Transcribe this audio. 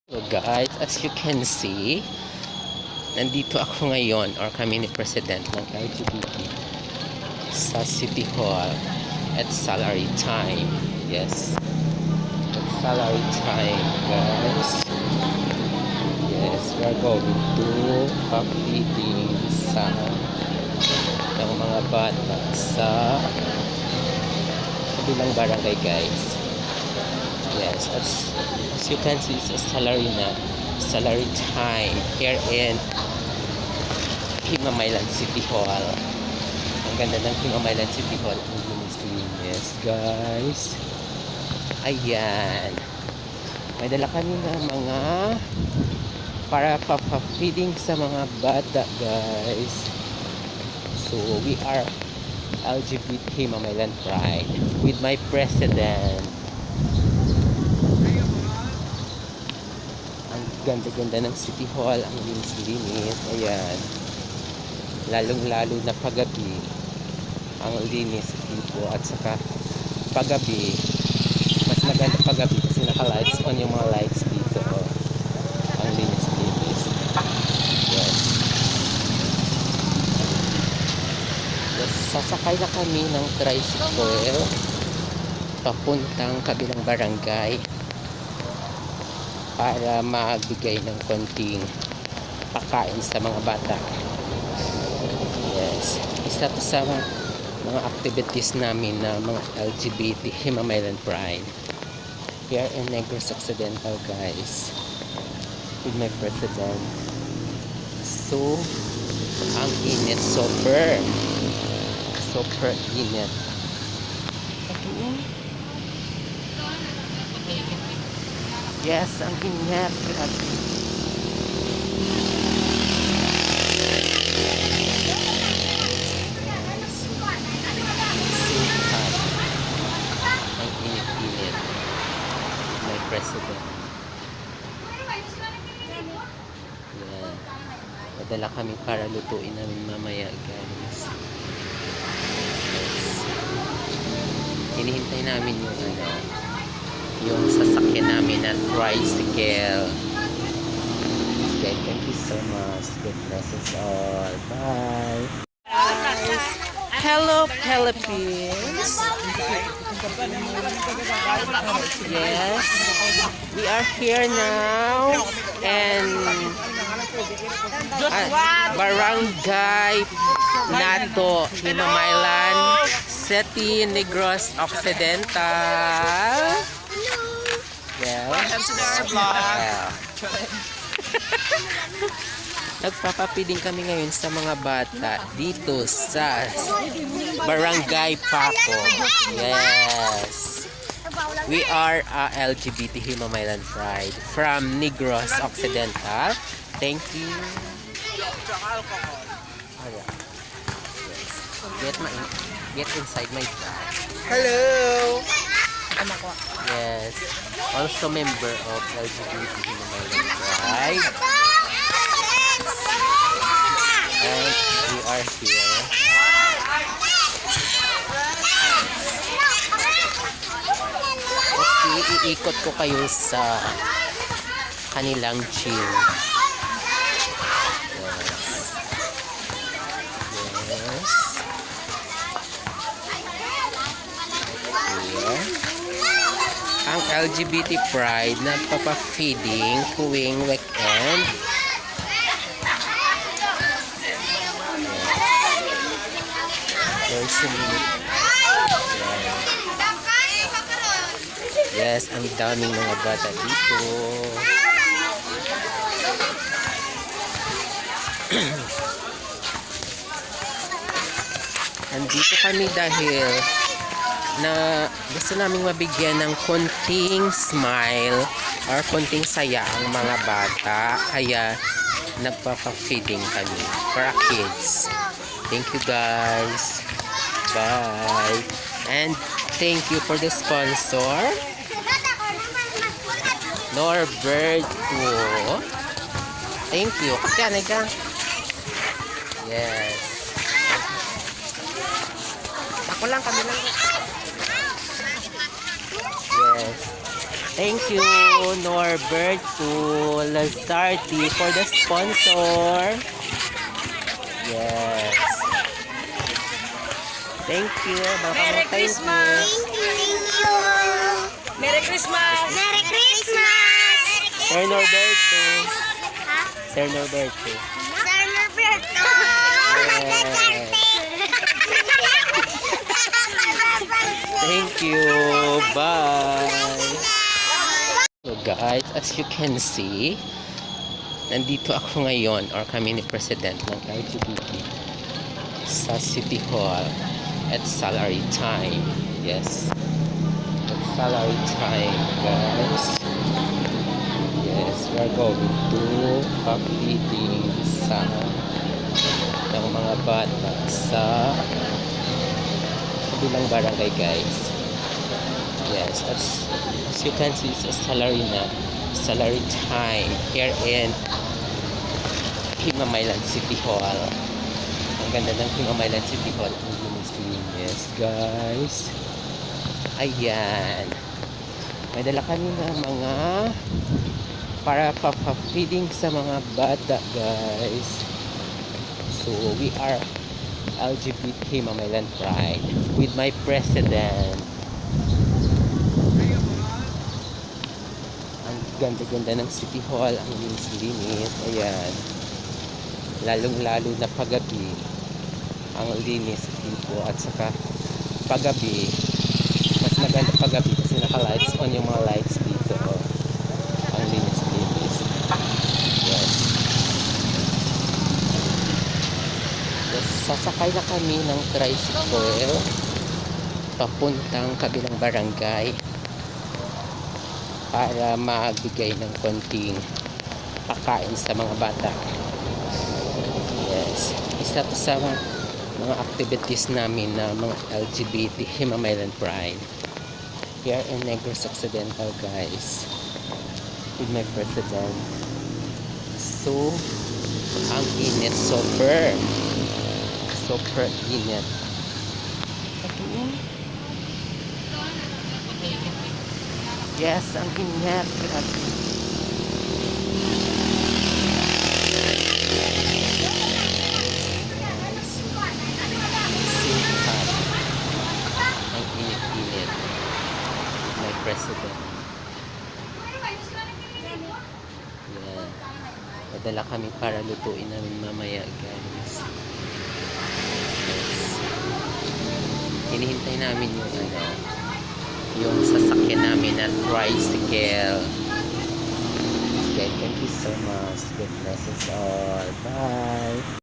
So guys, as you can see, nandito ako ngayon or kami ni President ng LGBT sa City Hall at salary time. Yes, at salary time guys. Yes, we're going to feeding sa ng mga bata sa kabilang barangay guys. Yes, as you can see, it's a salary time here in Himamaylan City Hall. Ang ganda ng Himamaylan City Hall. Ang linis-linis, guys. Ayan. May dala kami na mga para pa-feeding sa mga bata, guys. So, we are LGBT Himamaylan Pride with my president. Ganda-ganda ng City Hall, ang linis-linis. Ayan, lalong-lalo na paggabi ang linis dito, at saka paggabi mas maganda paggabi kasi naka-lights on yung mga lights dito. Ang linis-linis. Yes. Yes, sasakay na kami ng tricycle papuntang kabilang barangay para magbigay ng konting pagkain sa mga bata. Yes, isa to sa mga activities namin na mga LGBT Himamaylan Pride here in Negros Occidental, guys, with my president. So, ang init, super init. Yes, ang init. Grabe. Ang init-init. My president. Yeah. Padala kami para lutuin namin mamaya, guys. Hinihintay namin yung sasakyan namin na tricycle. Okay, thank you so much. God bless us all. Bye. Hello, Philippines. Yes, we are here now and Barangay Nato, Himamaylan City, Negros Occidental. Yeah. Nagpapapiling kami ngayon sa mga bata dito sa Barangay Paco. Yes. We are LGBT Himamaylan Pride from Negros Occidental. Thank you. Yes. Get inside my bag. Hello! Yes. Also member of LGBT Himamaylan Pride. And we are here. Okay, iikot ko kayo sa kanilang gym. Yes. Here. Ang LGBT Pride nagpapa-feeding tuwing weekend. Yes, ang daming mga bata dito. Andito kami dahil na gusto naming mabigyan ng konting smile or konting saya ang mga bata, kaya nagpapa-feeding kami for our kids. Thank you, guys. Bye. And thank you for the sponsor, Norbert. Thank you. Ka. Yes. Ako lang, kami lang. Yes. Thank you, Norberto Lazarti, for the sponsor. Yes. Thank you. Merry Christmas! Merry Christmas! Merry Christmas! Sir Norberto. Ha? Sir Norberto. Sir Roberto! Thank you. Bye. So guys, as you can see, nandito ako ngayon or kami ni President ng LGBT sa City Hall at salary time. Yes. At salary time, guys. Yes, we are going to feeding sa ng mga bata sa kabilang barangay, guys. Yes, as you can see, it's a salary time here in Himamaylan City Hall. Ang ganda ng Himamaylan City Hall. Ang linis, guys. Ayan. May dala kami ng mga para pa-feeding sa mga bata, guys. So, we are LGBT Himamaylan Pride with my president. Ang ganda-ganda ng City Hall, ang linis-linis. Ayan. Lalong-lalo na paggabi, ang linis dito. At saka paggabi, mas maganda paggabi kasi naka-lights on yung mga lights dito. Ang linis-linis. Yes. Yes. Sasakay na kami ng tricycle papuntang kabilang barangay para magbigay ng konting pagkain sa mga bata. Yes. Isa to sa mga activities namin na mga LGBT Himamaylan Pride here in Negros Occidental, guys, with my president. So, ang init, super init. Yes, ang init. Ang init-init. My president. Yan. Padala kami para lutuin namin mamaya, guys. Yes. Hinihintay namin yung sasakyan namin na tricycle. Okay, thank you so much. God bless us all.